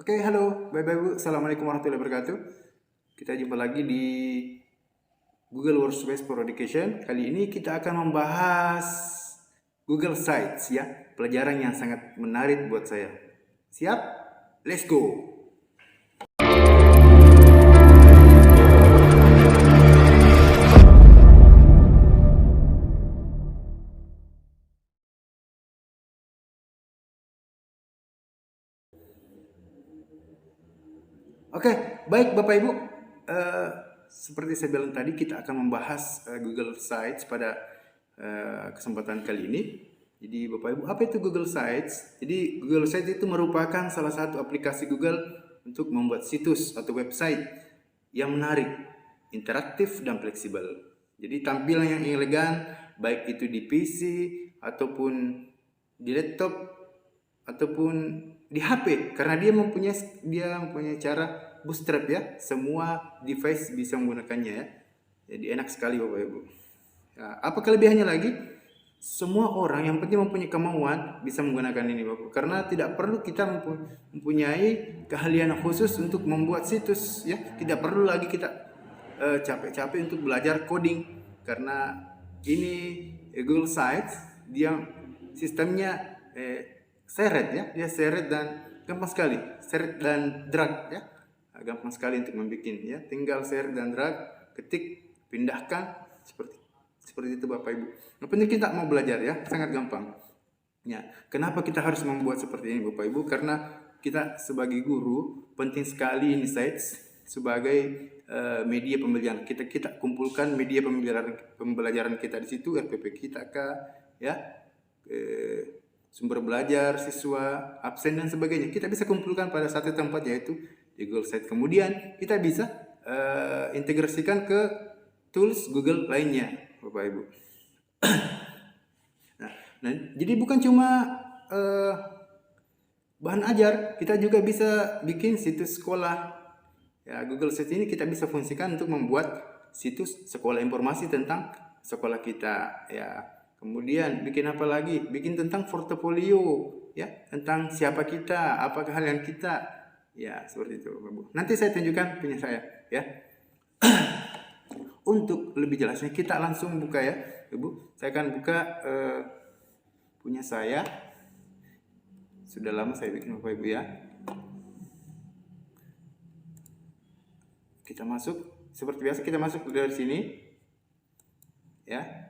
Oke, halo Bapak Ibu. Assalamualaikum warahmatullahi wabarakatuh. Kita jumpa lagi di Google Workspace for Education. Kali ini kita akan membahas Google Sites ya, pelajaran yang sangat menarik buat saya. Siap? Let's go. Oke, baik Bapak Ibu. Seperti saya bilang tadi, kita akan membahas Google Sites pada kesempatan kali ini. Jadi Bapak Ibu, apa itu Google Sites? Jadi Google Sites itu merupakan salah satu aplikasi Google untuk membuat situs atau website yang menarik, interaktif dan fleksibel. Jadi tampilan yang elegan, baik itu di PC ataupun di laptop ataupun di HP, karena dia mempunyai cara bootstrap ya, semua device bisa menggunakannya ya. Jadi enak sekali Bapak Ibu. Ya, apa kelebihannya lagi? Semua orang yang penting mempunyai kemauan bisa menggunakan ini Bapak, karena tidak perlu kita mempunyai keahlian khusus untuk membuat situs ya. Tidak perlu lagi kita capek-capek untuk belajar coding, karena ini Google Sites dia sistemnya seret ya, dia seret dan gampang sekali, seret dan drag ya, gampang sekali untuk membuat ya, tinggal seret dan drag, ketik, pindahkan, seperti itu Bapak Ibu. Yang penting kita mau belajar ya, sangat gampang ya. Kenapa kita harus membuat seperti ini Bapak Ibu? Karena kita sebagai guru penting sekali ini sites sebagai media pembelajaran. Kita kumpulkan media pembelajaran kita di situ, RPP kita ya, sumber belajar siswa, absen dan sebagainya. Kita bisa kumpulkan pada satu tempat, yaitu di Google Sites. Kemudian kita bisa integrasikan ke tools Google lainnya, Bapak Ibu. Nah, jadi bukan cuma bahan ajar, kita juga bisa bikin situs sekolah. Ya, Google Sites ini kita bisa fungsikan untuk membuat situs sekolah, informasi tentang sekolah kita ya. Kemudian bikin apa lagi? Bikin tentang portofolio ya, tentang siapa kita, apa keahlian kita. Ya, seperti itu, Bu. Nanti saya tunjukkan punya saya ya. Untuk lebih jelasnya kita langsung buka ya, Ibu. Saya akan buka punya saya. Sudah lama saya bikin Bapak Ibu ya. Kita masuk seperti biasa, kita masuk dari sini ya.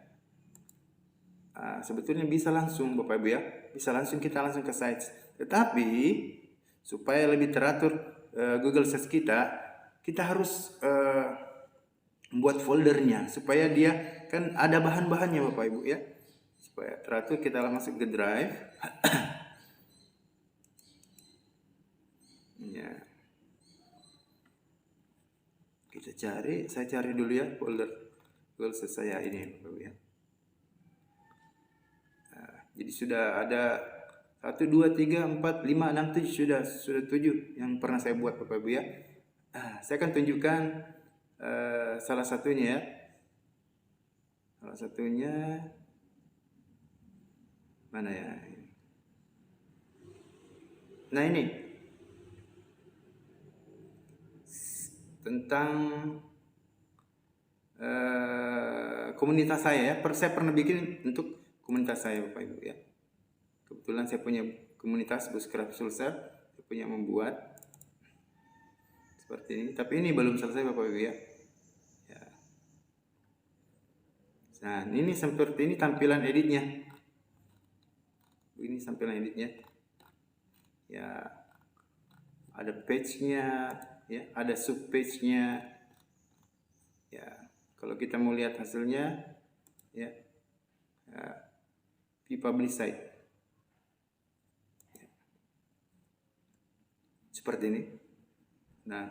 Sebetulnya bisa langsung Bapak Ibu ya, bisa langsung kita langsung ke sites. Tetapi supaya lebih teratur Google Sites kita harus membuat foldernya supaya dia kan ada bahan-bahannya Bapak Ibu ya. Supaya teratur kita masuk ke Drive. Ya. Kita cari, saya cari dulu ya folder Google Sites saya ini Bapak Ibu ya. Jadi sudah ada 1, 2, 3, 4, 5, 6, 7 sudah 7 yang pernah saya buat Bapak Ibu ya. Saya akan tunjukkan salah satunya ya. Salah satunya mana ya? Nah, ini tentang komunitas saya ya. Saya pernah bikin untuk komunitas saya Bapak Ibu ya. Kebetulan saya punya komunitas Bootstrap Sulsel, saya punya membuat seperti ini. Tapi ini belum selesai Bapak Ibu ya. Nah, ini seperti ini tampilan editnya. Ini tampilan editnya. Ya, ada page-nya ya, ada sub page-nya. Ya, kalau kita mau lihat hasilnya ya. Di publish site ya. Seperti ini. Nah,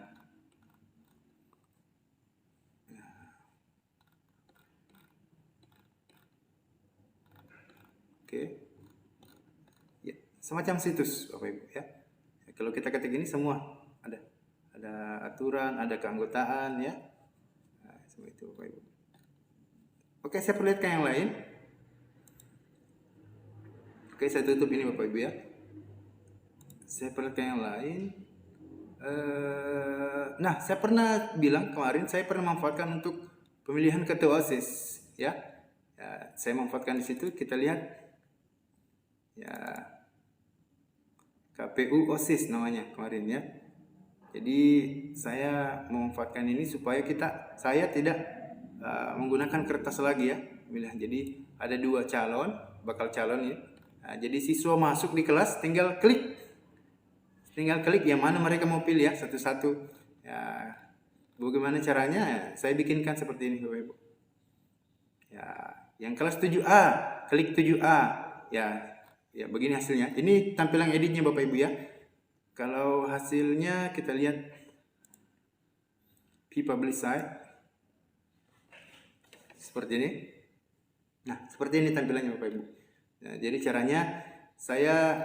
oke ya, semacam situs Bapak Ibu ya. Kalau kita ketik ini semua ada aturan, ada keanggotaan ya. Nah, seperti itu Bapak Ibu. Oke, saya perlihatkan yang lain. Oke, saya tutup ini Bapak Ibu ya. Saya perlihatkan yang lain. Nah, saya pernah bilang kemarin, saya pernah manfaatkan untuk pemilihan ketua OSIS, ya. Saya manfaatkan di situ. Kita lihat, ya, KPU OSIS namanya kemarin, ya. Jadi saya memanfaatkan ini supaya saya tidak menggunakan kertas lagi, ya, pemilihan. Jadi ada 2 bakal calon, ya. Jadi siswa masuk di kelas tinggal klik yang mana mereka mau pilih, ya, satu-satu. Ya, bagaimana caranya? Saya bikinkan seperti ini, Bapak Ibu. Ya, yang kelas 7A, klik 7A. Ya, begini hasilnya. Ini tampilan editnya, Bapak Ibu, ya. Kalau hasilnya kita lihat Publish Site seperti ini. Nah, seperti ini tampilannya, Bapak Ibu. Nah, jadi caranya saya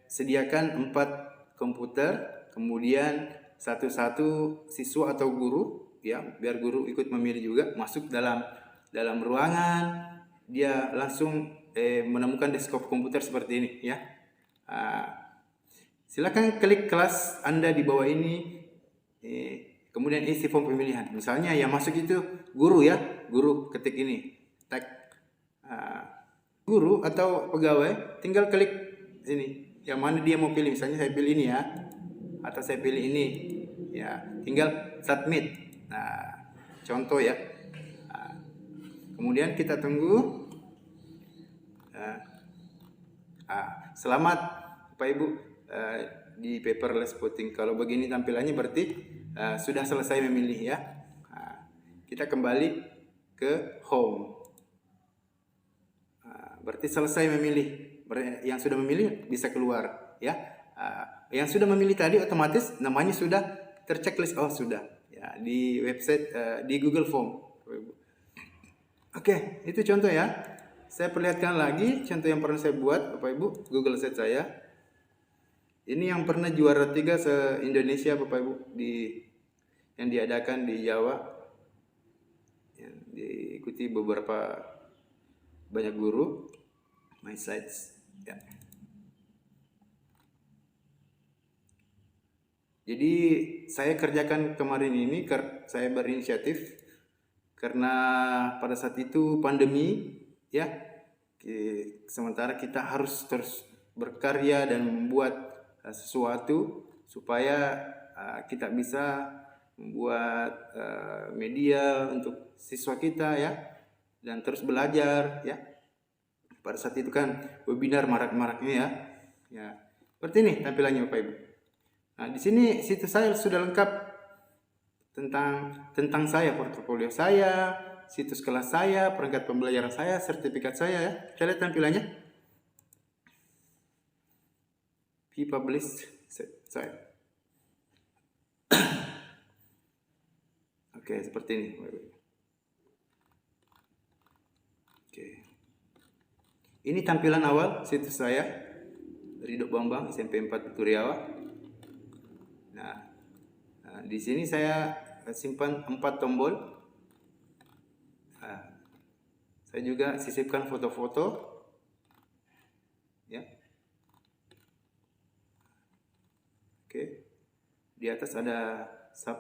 sediakan 4 komputer, kemudian satu-satu siswa atau guru, ya, biar guru ikut memilih juga, masuk dalam ruangan, dia langsung menemukan desktop komputer seperti ini, ya. Silakan klik kelas Anda di bawah ini, kemudian isi form pemilihan. Misalnya yang masuk itu guru, ya, guru, ketik ini, tag guru atau pegawai, tinggal klik sini, yang mana dia mau pilih. Misalnya saya pilih ini, ya, atau saya pilih ini, ya, tinggal submit. Nah, contoh, ya. Kemudian kita tunggu. Selamat Bapak Ibu di paperless voting. Kalau begini tampilannya berarti sudah selesai memilih, ya. Kita kembali ke home. Berarti selesai memilih. Yang sudah memilih bisa keluar, ya. Yang sudah memilih tadi otomatis namanya sudah terchecklist. Oh, sudah, ya, di website, di Google Form. Oke, itu contoh, ya. Saya perlihatkan lagi contoh yang pernah saya buat, Bapak Ibu, Google Sheet saya. Ini yang pernah juara 3 se-Indonesia, Bapak Ibu, yang diadakan di Jawa. Yang diikuti beberapa banyak guru. My Sites, ya. Jadi saya kerjakan kemarin ini, saya berinisiatif karena pada saat itu pandemi, ya. Sementara kita harus terus berkarya dan membuat sesuatu supaya kita bisa membuat media untuk siswa kita, ya, dan terus belajar, ya. Pada saat itu kan webinar marak-maraknya, ya. Ya, seperti ini tampilannya, Bapak Ibu. Nah, di sini situs saya sudah lengkap tentang saya, portofolio saya, situs kelas saya, perangkat pembelajaran saya, sertifikat saya, ya. Kita lihat tampilannya. Publish Site. Oke, seperti ini. Oke. Ini tampilan awal situs saya, Ridho Bambang, SMP 4 Turiawa. Nah, di sini saya simpan 4 tombol. Saya juga sisipkan foto-foto, ya. Oke. Di atas ada sub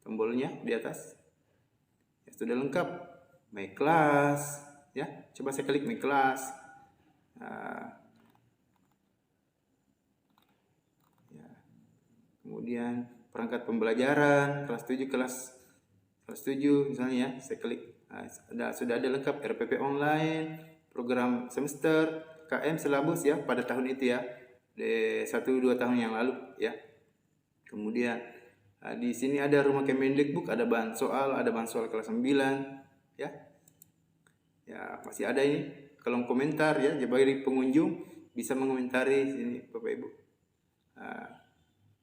tombolnya di atas. Ya, sudah lengkap. My Class, ya. Coba saya klik My Class. Ya. Kemudian perangkat pembelajaran kelas 7 misalnya, ya. Saya klik. Sudah ada lengkap RPP online, program semester, KM silabus, ya, pada tahun itu, ya. 1-2 tahun yang lalu, ya. Kemudian di sini ada rumah Kemendikbud, ada bahan soal kelas 9, ya. Ya, masih ada ini kolom komentar, ya. Jadi pengunjung bisa mengomentari sini, Bapak Ibu.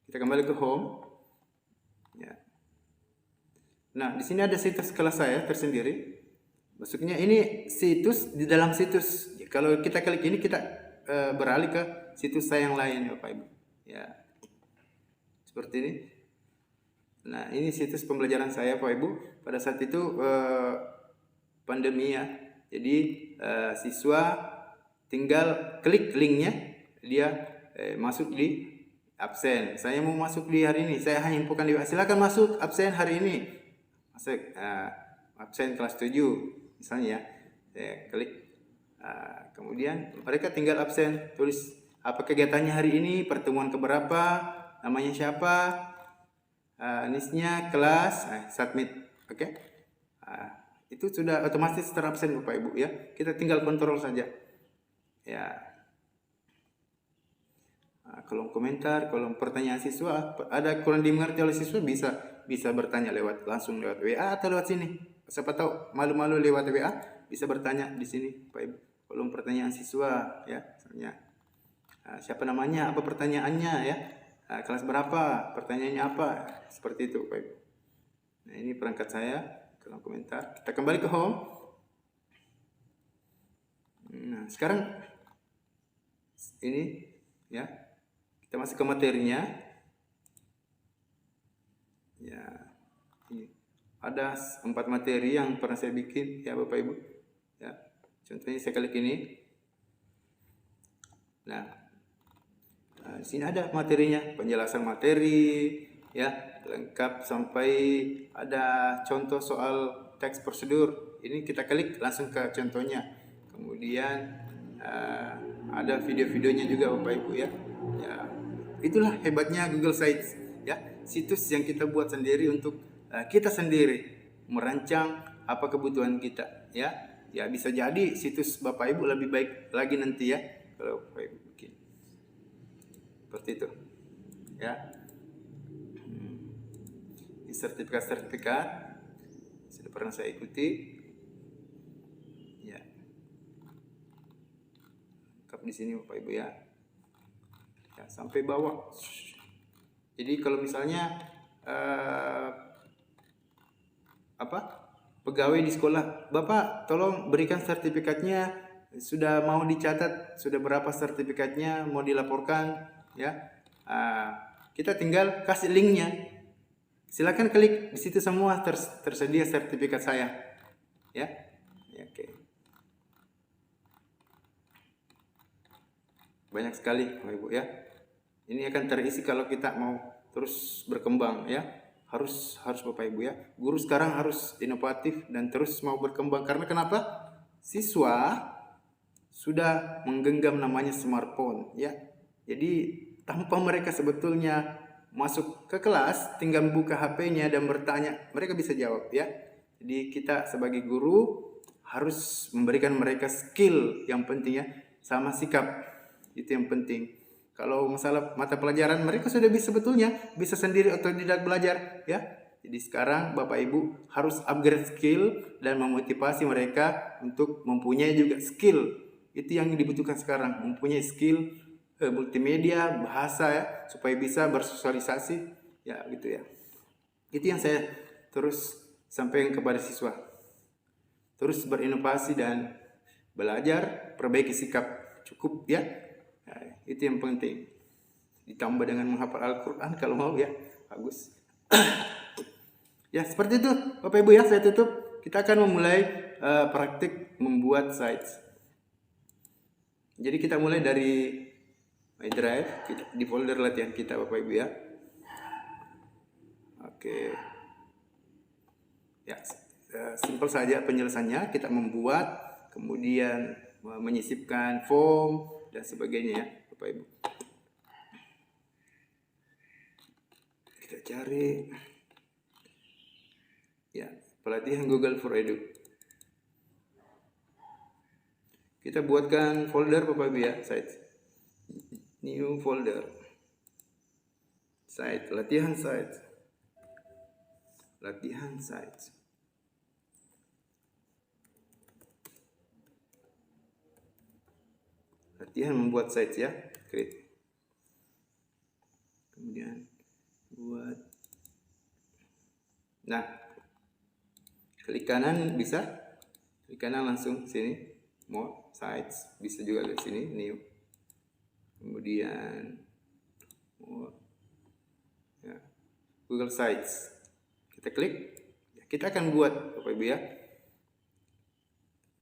Kita kembali ke home, ya. Nah, di sini ada situs kelas saya tersendiri. Maksudnya ini situs di dalam situs. Kalau kita klik ini, kita beralih ke situs saya yang lain, Bapak Ibu, ya. Seperti ini. Nah, ini situs pembelajaran saya, Bapak Ibu. Pada saat itu pandemi, ya. Jadi siswa tinggal klik linknya, dia masuk di absen. Saya mau masuk di hari ini, saya hanya infokan di WA, silakan masuk absen hari ini. Masuk absen kelas 7 misalnya ya. Saya klik. Kemudian mereka tinggal absen, tulis apa kegiatannya hari ini, pertemuan keberapa, namanya siapa, NIS-nya, kelas, submit. Oke. Itu sudah otomatis terabsen Bapak Ibu ya. Kita tinggal kontrol saja. Ya. Kolom komentar, kolom pertanyaan siswa, ada kurang dimengerti oleh siswa bisa bertanya langsung lewat WA atau lewat sini. Siapa tahu malu-malu lewat WA bisa bertanya di sini Bapak Ibu. Kolom pertanyaan siswa ya, misalnya siapa namanya, apa pertanyaannya ya. Kelas berapa, pertanyaannya apa, seperti itu Bapak Ibu. Nah, ini perangkat saya, kolom komentar. Kita kembali ke home. Nah, sekarang ini ya, kita masuk ke materinya. Ya, ini ada 4 materi yang pernah saya bikin ya Bapak Ibu. Ya, contohnya saya klik ini. Nah, di sini ada materinya, penjelasan materi, ya, lengkap sampai ada contoh soal teks prosedur. Ini kita klik langsung ke contohnya. Kemudian ada video-videonya juga Bapak Ibu ya. Ya, itulah hebatnya Google Sites ya, situs yang kita buat sendiri untuk kita sendiri merancang apa kebutuhan kita ya. Ya bisa jadi situs Bapak Ibu lebih baik lagi nanti ya kalau Bapak Ibu bikin seperti itu ya. Ini sertifikat sudah pernah saya ikuti ya, lengkap di sini Bapak Ibu ya. Ya, sampai bawah. Jadi kalau misalnya pegawai di sekolah, Bapak tolong berikan sertifikatnya, sudah mau dicatat, sudah berapa sertifikatnya mau dilaporkan ya. Kita tinggal kasih linknya, silakan klik di situ, semua tersedia sertifikat saya ya. Oke. Banyak sekali Bapak Ibu ya. Ini akan terisi kalau kita mau terus berkembang ya. Harus Bapak Ibu ya. Guru sekarang harus inovatif dan terus mau berkembang. Karena kenapa? Siswa sudah menggenggam namanya smartphone ya. Jadi tanpa mereka sebetulnya masuk ke kelas, tinggal buka HP-nya dan bertanya, mereka bisa jawab ya. Jadi kita sebagai guru harus memberikan mereka skill yang penting ya, sama sikap. Itu yang penting. Kalau masalah mata pelajaran mereka sudah sebetulnya bisa sendiri otodidak belajar ya. Jadi sekarang Bapak Ibu harus upgrade skill dan memotivasi mereka untuk mempunyai juga skill. Itu yang dibutuhkan sekarang, mempunyai skill multimedia, bahasa ya, supaya bisa bersosialisasi ya gitu ya. Itu yang saya terus sampaikan kepada siswa. Terus berinovasi dan belajar, perbaiki sikap, cukup ya. Nah, itu yang penting. Ditambah dengan menghafal Al-Quran kalau mau ya, bagus. Ya seperti itu Bapak Ibu ya, saya tutup. Kita akan memulai praktik membuat sites. Jadi kita mulai dari My Drive, di folder latihan kita Bapak Ibu ya. Oke. Ya, simpel saja penyelesaiannya. Kita membuat, kemudian menyisipkan form dan sebagainya ya Bapak Ibu. Kita cari ya, pelatihan Google for Edu. Kita buatkan folder Bapak Ibu ya, site. New folder. Site, latihan site. Latihan site. Latihan membuat site ya, create. Kemudian buat. Nah, klik kanan bisa, klik kanan langsung sini, more sites, bisa juga di sini new. Kemudian more, ya, Google Sites. Kita klik, kita akan buat Bapak Ibu ya.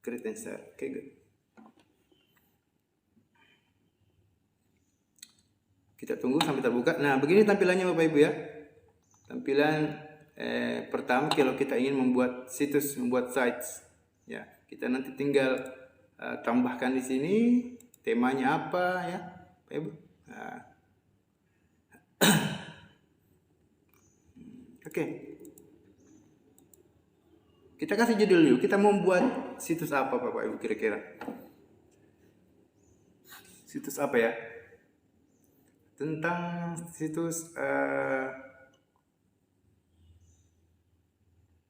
Create and share. Oke, good. Kita tunggu sampai terbuka. Nah, begini tampilannya Bapak Ibu ya. Tampilan pertama kalau kita ingin membuat situs, membuat sites, ya kita nanti tinggal tambahkan di sini temanya apa ya, Bapak Ibu. Nah, oke. Kita kasih judul dulu. Kita mau membuat situs apa Bapak Ibu kira-kira? Situs apa ya? Tentang situs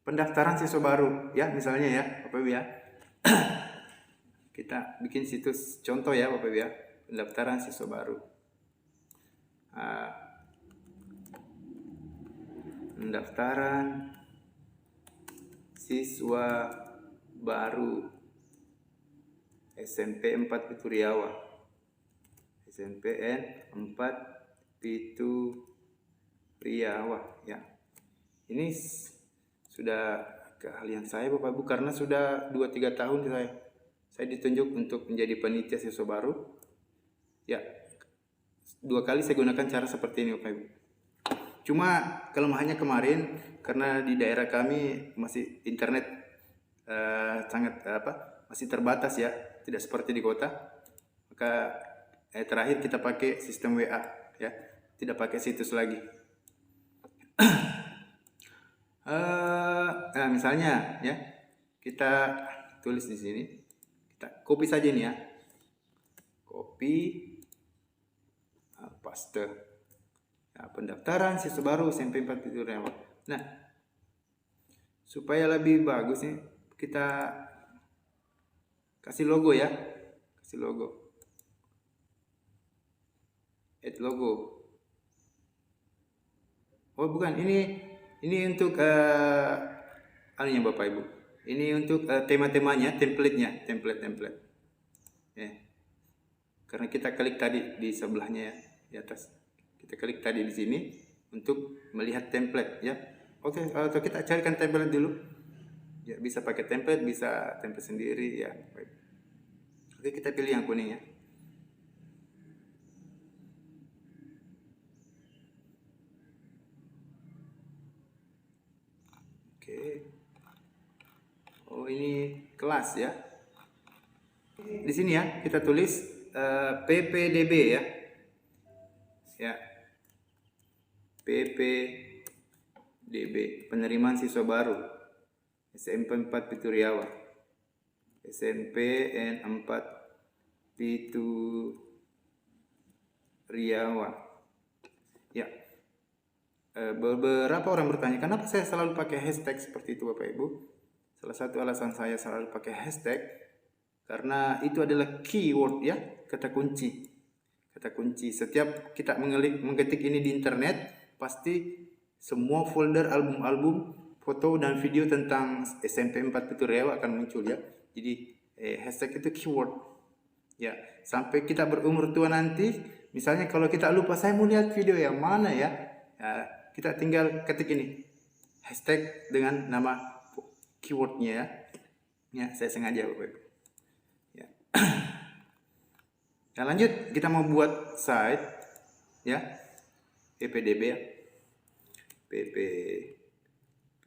pendaftaran siswa baru ya, misalnya ya Bapak Ibu ya. Kita bikin situs contoh ya Bapak Ibu ya, pendaftaran siswa baru. Pendaftaran siswa baru SMP 4 Pitu Riau. SNPN 4 Pitu Riau ya. Ini sudah keahlian saya Bapak Ibu, karena sudah 2-3 tahun saya ditunjuk untuk menjadi panitia siswa baru. Ya, 2 kali saya gunakan cara seperti ini Bapak Ibu. Cuma kelemahannya kemarin karena di daerah kami masih internet masih terbatas ya, tidak seperti di kota. Maka terakhir kita pakai sistem WA ya, tidak pakai situs lagi. Nah, misalnya ya, kita tulis di sini, kita copy saja ini ya, copy, paste, ya, pendaftaran siswa baru SMP 4 Pitu Riau. Nah, supaya lebih bagus nih, kita kasih logo ya, kasih logo. Add logo. Oh bukan, ini untuk anunya Bapak Ibu. Ini untuk tema-temanya, template. Ya. Karena kita klik tadi di sebelahnya ya, di atas. Kita klik tadi di sini untuk melihat template ya. Oke, atau kita carikan template dulu. Ya, bisa pakai template, bisa template sendiri ya. Oke, kita pilih yang kuning ya. Oke. Oh, ini kelas ya. Di sini ya, kita tulis PPDB ya. Ya. PPDB, penerimaan siswa baru. SMP 4 Pitu Riau. SNPN 4 Pitu Riau. Ya. Beberapa orang bertanya, kenapa saya selalu pakai hashtag seperti itu Bapak Ibu? Salah satu alasan saya selalu pakai hashtag karena itu adalah keyword ya, kata kunci. Kata kunci. Setiap kita mengketik ini di internet, pasti semua folder album-album, foto dan video tentang SMP 4 Pitu Riau akan muncul ya. Jadi hashtag itu keyword. Ya, sampai kita berumur tua nanti, misalnya kalau kita lupa saya mau lihat video yang mana ya, kita tinggal ketik ini hashtag dengan nama keywordnya ya. Ya, saya sengaja Bapak Ibu. Ya. Nah, lanjut kita mau buat site ya, PPDB ya,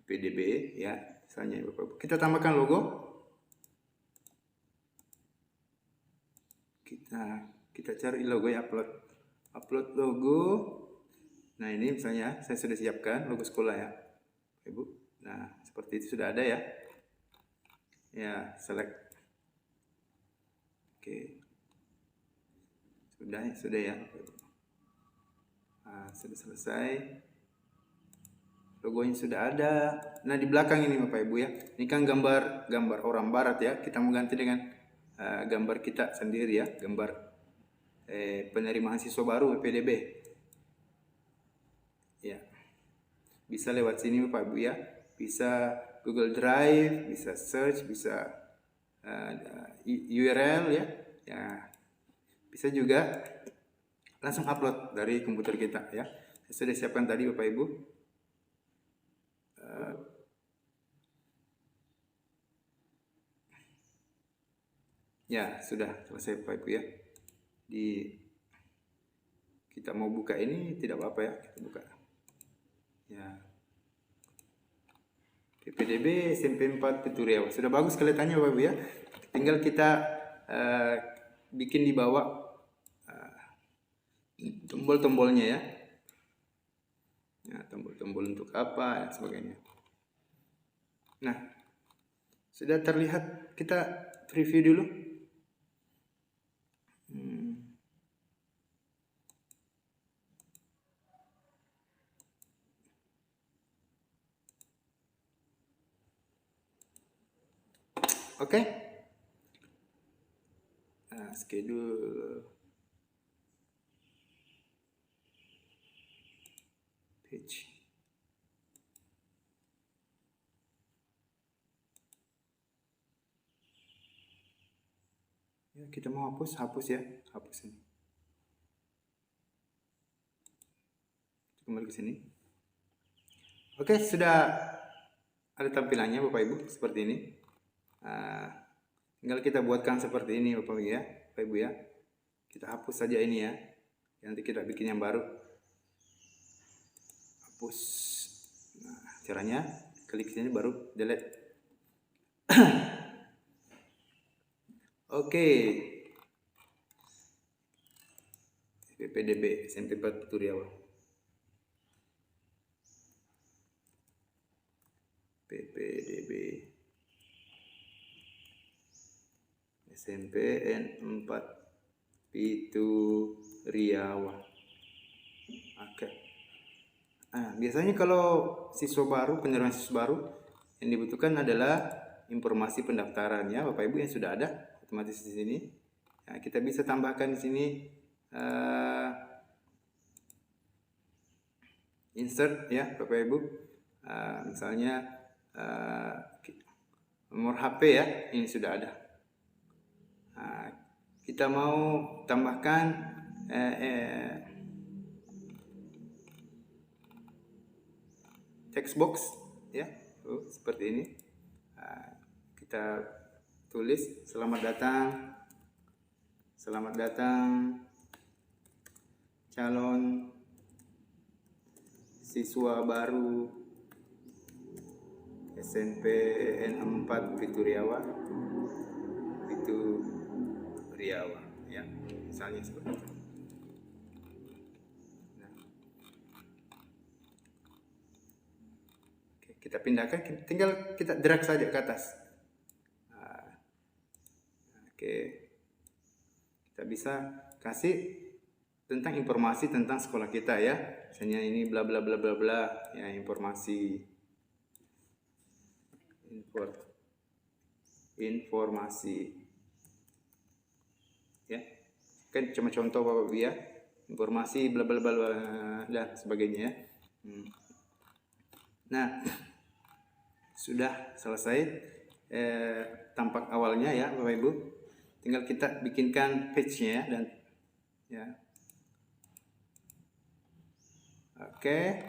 PPDB ya, misalnya Bapak Ibu. Kita tambahkan logo. Kita cari logo ya, upload logo. Nah, ini misalnya saya sudah siapkan logo sekolah ya, Ibu. Nah, seperti itu sudah ada ya. Ya, select. Oke. Sudah ya. Nah, sudah selesai. Logonya sudah ada. Nah, di belakang ini Bapak Ibu ya. Ini kan gambar orang barat ya. Kita mau ganti dengan gambar kita sendiri ya, gambar penerimaan siswa baru PPDB. Ya. Bisa lewat sini Bapak Ibu ya. Bisa Google Drive, bisa search, bisa URL ya. Ya. Bisa juga langsung upload dari komputer kita ya. Saya sudah siapkan tadi Bapak Ibu. Ya, sudah selesai Bapak Ibu ya. kita mau buka ini tidak apa-apa ya, kita buka ya. PPDB SMP 4 Pitu Riau sudah bagus kelihatannya Bapak Ibu ya. Tinggal kita bikin di bawah tombol-tombolnya ya. Nah, tombol-tombol untuk apa dan sebagainya. Nah, sudah terlihat, kita preview dulu. Oke. Nah, schedule page. Ya, kita mau hapus ya, hapus ini. Kembali ke sini. Oke, sudah ada tampilannya Bapak Ibu seperti ini. Tinggal kita buatkan seperti ini Bapak Ibu ya. Kita hapus saja ini ya. Nanti kita bikin yang baru. Hapus. Nah, caranya klik sini baru delete. Oke. PPDB SMP 4 Pitu Riau. PPDB SMPN 4 Pitu Riau. Oke. Nah, biasanya kalau siswa baru, penerimaan siswa baru, yang dibutuhkan adalah informasi pendaftaran ya Bapak Ibu yang sudah ada otomatis di sini. Nah, kita bisa tambahkan di sini insert ya Bapak Ibu. Misalnya nomor HP ya, ini sudah ada. Kita mau tambahkan text box ya, seperti ini. Kita tulis selamat datang calon siswa baru SMPN 4 Pitu Riau ya, misalnya seperti itu. Nah. Oke, kita pindahkan, tinggal kita drag saja ke atas. Oke, kita bisa kasih tentang informasi tentang sekolah kita ya, misalnya ini bla bla bla bla bla ya, informasi ya, kan cuma contoh Bapak Ibu ya, informasi bla bla bla bla dan sebagainya ya. Nah, sudah selesai tampak awalnya ya Bapak Ibu, tinggal kita bikinkan page-nya ya, dan ya. Oke.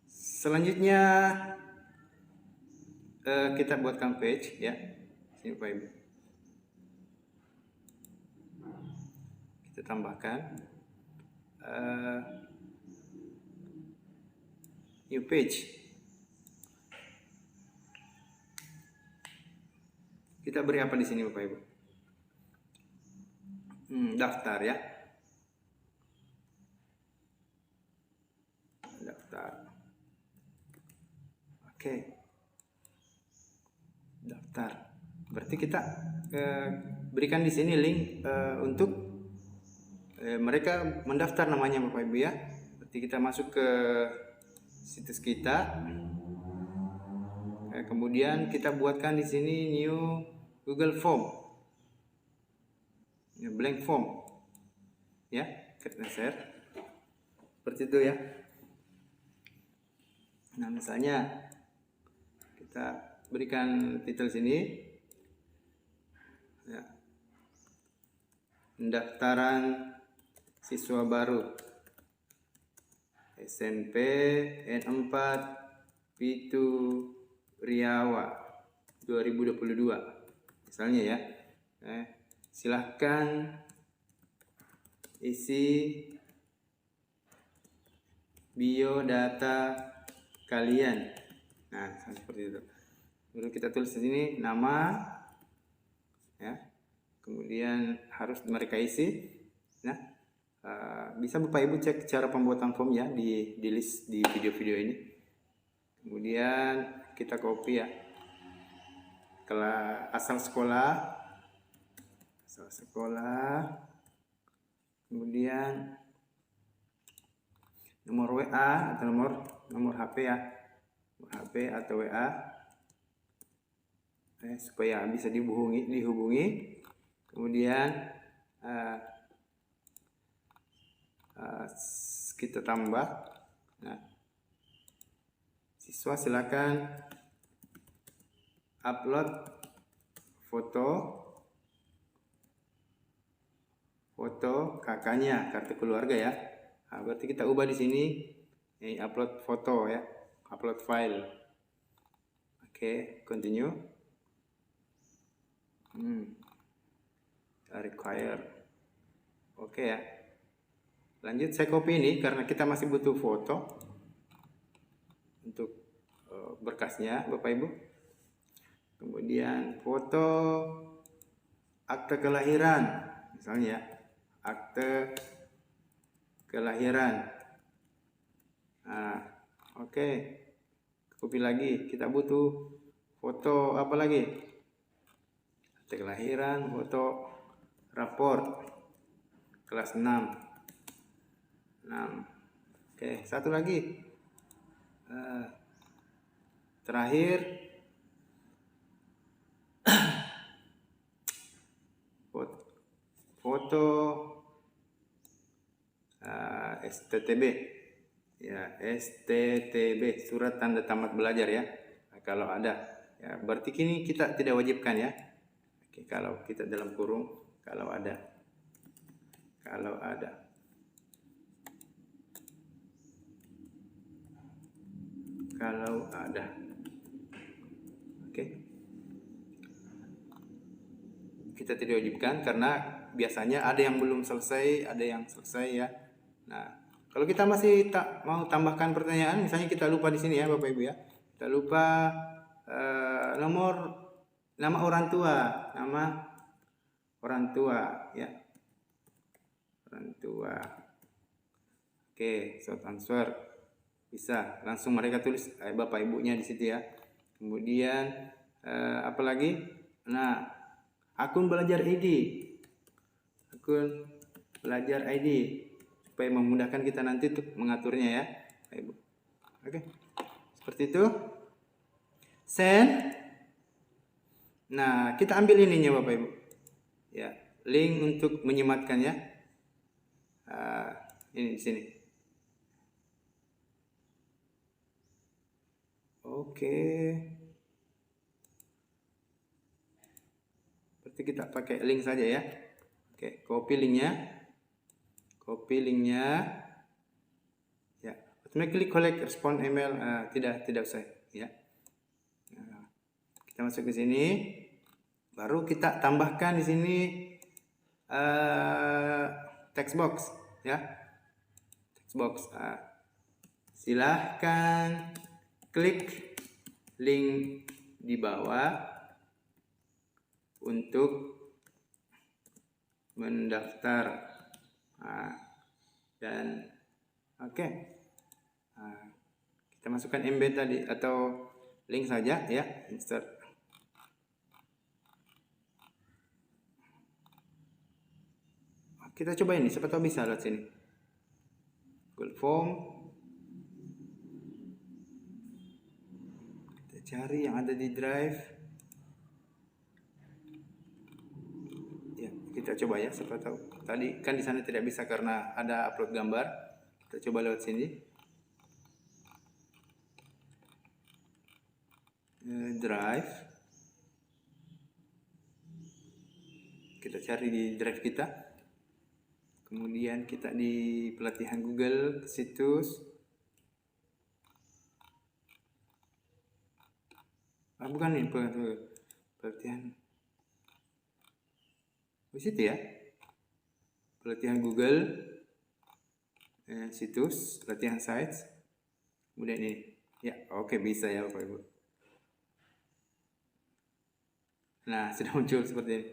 Selanjutnya kita buatkan page ya. Sini Bapak Ibu. Kita tambahkan new page. Kita beri apa di sini Bapak Ibu? Daftar ya. Daftar. Oke. Daftar. Berarti kita berikan di sini link untuk mereka mendaftar namanya Bapak Ibu ya. Berarti kita masuk ke situs kita. Kemudian kita buatkan di sini new Google Form. Blank form. Ya, kita share. Seperti itu ya. Nah, misalnya kita berikan titel sini ya, pendaftaran siswa baru SMPN 4 Pitu Riau 2022 misalnya ya. Silahkan isi biodata kalian. Nah, seperti itu. Lalu kita tulis di sini nama, ya. Kemudian harus mereka isi. Nah, bisa Bapak Ibu cek cara pembuatan form ya di list di video-video ini. Kemudian kita copy ya. Asal sekolah, kemudian nomor WA atau nomor HP ya, nomor HP atau WA, supaya bisa dihubungi. Kemudian kita tambah. Nah, siswa silakan upload foto kakaknya, kartu keluarga ya. Nah, berarti kita ubah di sini upload foto ya, upload file. Oke, continue. Require. Oke ya. Lanjut, saya copy ini karena kita masih butuh foto untuk berkasnya, Bapak Ibu. Kemudian foto akte kelahiran, misalnya akte kelahiran. Nah, oke. Copy lagi, kita butuh foto apa lagi? Akte kelahiran, foto raport kelas 6. Oke, satu lagi. Terakhir, foto STTB ya, STTB, surat tanda tamat belajar ya. Nah, kalau ada ya, berarti kini kita tidak wajibkan ya. Oke, kalau kita dalam kurung kalau ada oke, kita tidak wajibkan karena biasanya ada yang belum selesai, ada yang selesai ya. Nah, kalau kita masih mau tambahkan pertanyaan, misalnya kita lupa di sini ya Bapak Ibu ya, kita lupa nama orang tua ya, orang tua. Oke, short answer bisa langsung mereka tulis Bapak Ibunya di situ ya. Kemudian apalagi? Nah, akun belajar ID supaya memudahkan kita nanti untuk mengaturnya ya, Bapak Ibu. Oke, seperti itu. Send. Nah, kita ambil ininya Bapak Ibu ya, link untuk menyematkan ya. Ini di sini. Oke. Berarti kita pakai link saja ya. Oke, copy linknya ya. Automatically collect respond email, tidak usah ya. Nah, kita masuk ke sini, baru kita tambahkan di sini text box ya, text box. Silahkan klik link di bawah untuk mendaftar. Dan oke. Kita masukkan embed tadi atau link saja ya, insert. Kita coba ini, siapa tahu bisa lewat sini. Google Form. Kita cari yang ada di Drive. Ya, kita coba ya, siapa tahu. Tadi kan di sana tidak bisa karena ada upload gambar. Kita coba lewat sini. Drive. Kita cari di Drive kita. Kemudian kita di pelatihan Google, situs. Bukan nih, pelatihan. Di situ ya. pelatihan Google, situs, latihan sites, kemudian ini. Ya, oke, bisa ya Bapak Ibu. Nah, sudah muncul seperti ini.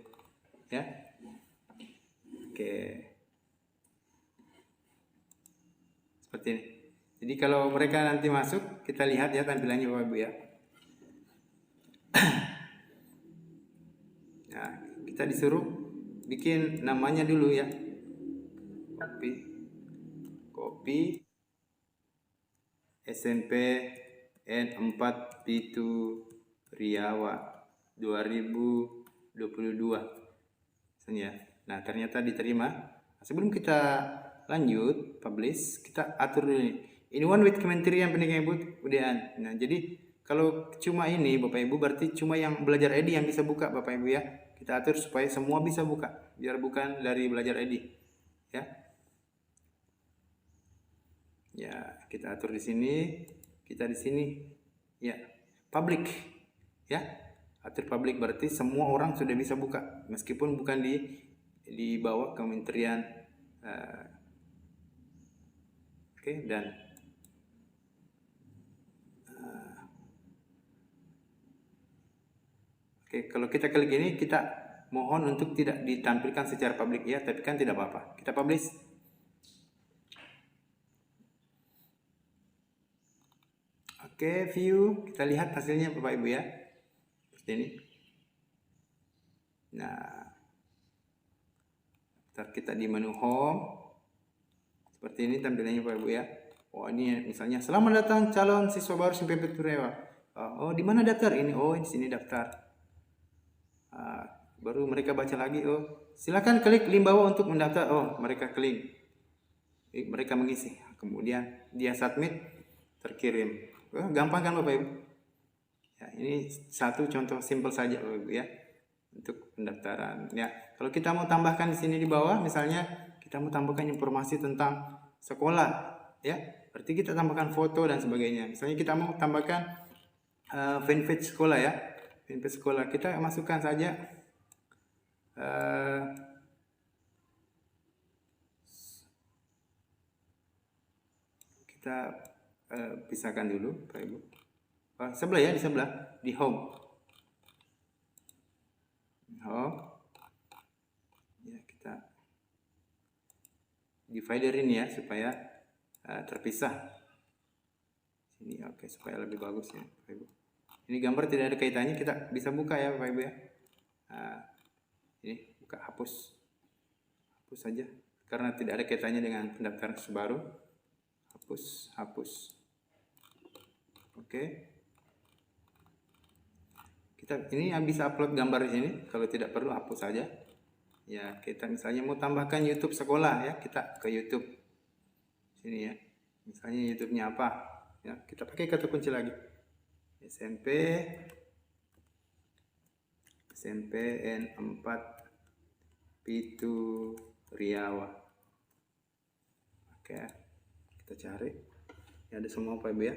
Ya. Oke. Seperti ini. Jadi kalau mereka nanti masuk, kita lihat ya tampilannya Bapak Ibu ya. Nah, kita disuruh bikin namanya dulu ya. Copy SNPN 4 Pitu Riawa 2022 ya. Nah, ternyata diterima. Sebelum kita lanjut publish, kita atur dulu ini. Ini one with Kementerian Pendidikan Kebudayaan. Nah, jadi kalau cuma ini Bapak Ibu berarti cuma yang belajar EDI yang bisa buka Bapak Ibu ya. Kita atur supaya semua bisa buka, biar bukan dari belajar EDI ya. Ya, kita atur di sini, kita di sini ya, public ya. Atur public berarti semua orang sudah bisa buka meskipun bukan di bawah kementerian. Oke, dan oke, kalau kita klik ini, kita mohon untuk tidak ditampilkan secara publik ya, tapi kan tidak apa-apa. Kita publish. Oke, view, kita lihat hasilnya Bapak Ibu ya. Seperti ini. Nah, kita di menu home. Seperti ini tampilannya Bapak Ibu ya. Oh, ini misalnya selamat datang calon siswa baru SMP Turewa. Oh, di mana daftar ini? Oh, di sini daftar. Baru mereka baca lagi. Oh, silakan klik link bawah untuk mendaftar. Oh, mereka klik. Mereka mengisi. Kemudian dia submit, terkirim. Oh, gampang kan Bapak Ibu? Ya, ini satu contoh simple saja Bapak Ibu ya untuk pendaftaran. Ya, kalau kita mau tambahkan di sini di bawah, misalnya kita mau tambahkan informasi tentang sekolah, ya, berarti kita tambahkan foto dan sebagainya. Misalnya kita mau tambahkan fanpage sekolah ya, fanpage sekolah, kita masukkan saja kita pisahkan dulu Pak Ibu. Sebelah ya, di sebelah, di home. Ya, kita divider ini ya supaya terpisah. Sini oke, supaya lebih bagus ya Pak Ibu. Ini gambar tidak ada kaitannya, kita bisa buka ya Bapak Ibu ya. Ini buka, hapus saja karena tidak ada kaitannya dengan pendaftaran baru. Hapus. Oke. Kita ini bisa upload gambar di sini, kalau tidak perlu hapus saja. Ya, kita misalnya mau tambahkan YouTube sekolah ya, kita ke YouTube sini ya. Misalnya YouTube-nya apa? Ya, kita pakai kata kunci lagi. SNPN 4 Pitu Riawa. Oke, kita cari. Ya, ada semua Pak Ibu ya.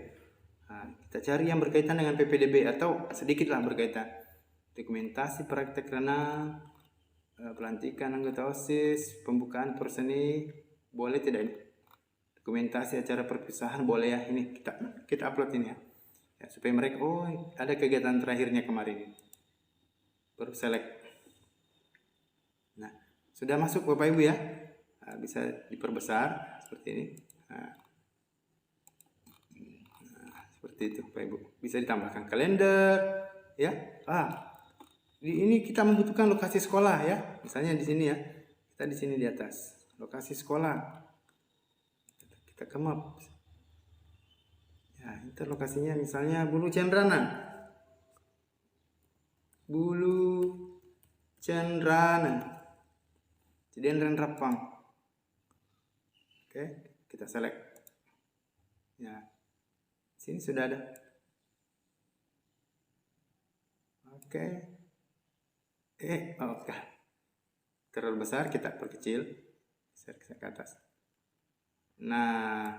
Nah, kita cari yang berkaitan dengan PPDB atau sedikitlah berkaitan. Dokumentasi praktek renang, pelantikan anggota OSIS, pembukaan perseni, boleh tidak ini? Dokumentasi acara perpisahan boleh ya. Ini kita upload ini ya. Ya, supaya mereka ada kegiatan terakhirnya kemarin. Baru select. Nah, sudah masuk Bapak Ibu ya. Nah, bisa diperbesar seperti ini. Nah, seperti itu Bapak Ibu. Bisa ditambahkan kalender ya. Ini kita membutuhkan lokasi sekolah ya. Misalnya di sini ya. Kita di sini di atas. Lokasi sekolah. Kita ke map. Ya, itu lokasinya misalnya Bulu Cendrana. Cedian Rapang. Oke, kita select. Ya. Sini sudah ada. Oke. Oke. Terlalu besar, kita perkecil. Besar ke atas. Nah.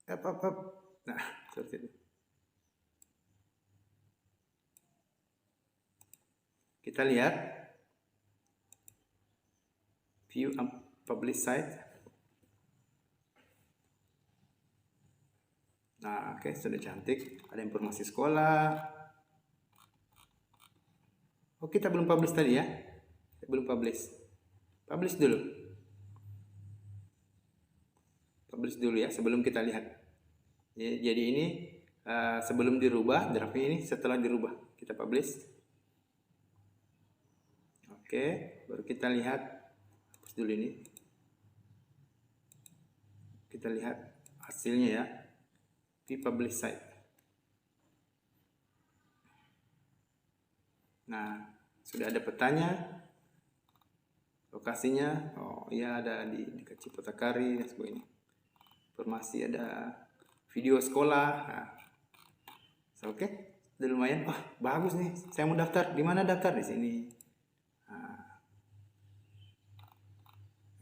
Nah, seperti itu. Kita lihat. view publish site. Nah, oke, sudah cantik. Ada informasi sekolah. Oh, kita belum publish tadi ya? Belum publish. Publish dulu. Publish dulu ya, sebelum kita lihat. Ya, jadi ini sebelum dirubah, draftnya ini setelah dirubah. Kita publish. Oke, baru kita lihat. Hapus dulu ini. Kita lihat hasilnya ya. Di publish site. Nah, sudah ada petanya, lokasinya, oh iya ada di dekat Ciputakari dan sebagainya. Informasi ada video sekolah. Nah, oke, udah lumayan. Wah, bagus nih. Saya mau daftar. Di mana daftar? Di sini. Nah,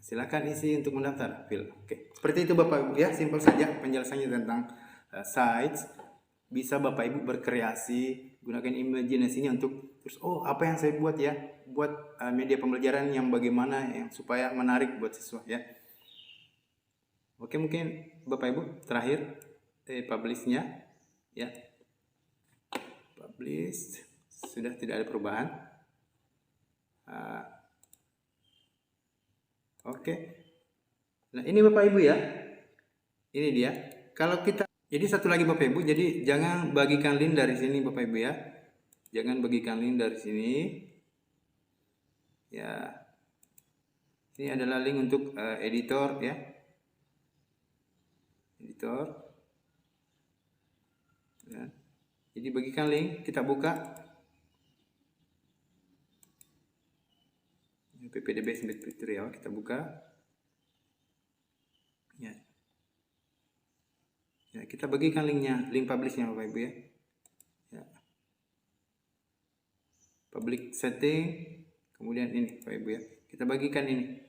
silakan isi untuk mendaftar. Oke, seperti itu Bapak Ibu ya. Simpel saja penjelasannya tentang sites. Bisa Bapak Ibu berkreasi, gunakan imajinasinya untuk terus apa yang saya buat ya, buat media pembelajaran yang bagaimana yang supaya menarik buat siswa ya. Oke, mungkin Bapak Ibu terakhir publish-nya ya. Publish sudah tidak ada perubahan. Oke. Nah, ini Bapak Ibu ya. Ini dia. Kalau kita jadi satu lagi Bapak Ibu, jadi jangan bagikan link dari sini Bapak Ibu ya. Jangan bagikan link dari sini. Ya. Ini adalah link untuk editor ya. Editor. Ya. Jadi bagikan link, kita buka. PPDB tutorial kita buka. Ya. Ya, kita bagikan linknya, link publishnya Bapak Ibu ya. Ya. Public setting, kemudian ini Bapak Ibu ya. Kita bagikan ini.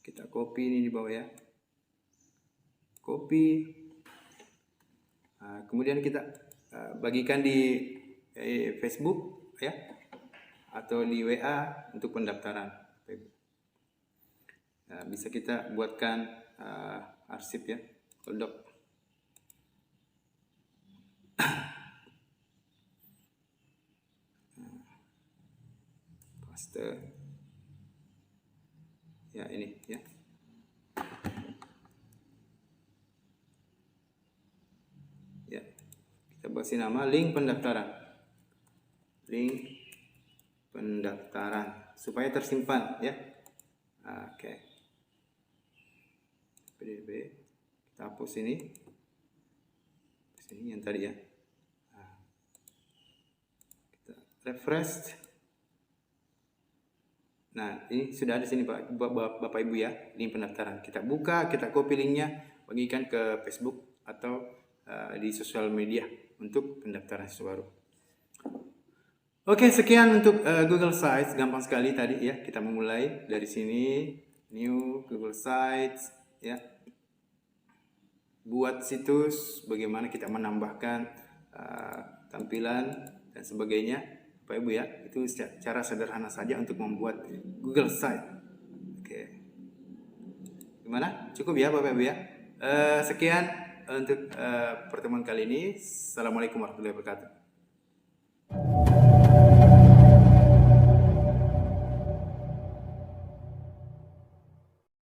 Kita copy ini di bawah ya. Copy. Nah, kemudian kita bagikan di Facebook ya. Atau di WA untuk pendaftaran. Nah, bisa kita buatkan arsip ya. Doc. Ya ini ya. Ya. Kita kasih nama link pendaftaran. Link pendaftaran supaya tersimpan ya. Oke. PDB kita hapus ini. Ini yang tadi ya. Kita refresh. Nah, ini sudah ada sini Bapak Ibu ya, link pendaftaran. Kita buka, kita copy linknya, bagikan ke Facebook atau di sosial media untuk pendaftaran siswa baru. Oke, sekian untuk Google Sites. Gampang sekali tadi ya, kita memulai dari sini, new Google Sites ya. Buat situs, bagaimana kita menambahkan tampilan dan sebagainya. Bapak Ibu ya, itu cara sederhana saja untuk membuat Google Site. Oke. Gimana? Cukup ya Bapak Ibu ya. Sekian untuk pertemuan kali ini. Assalamualaikum warahmatullahi wabarakatuh.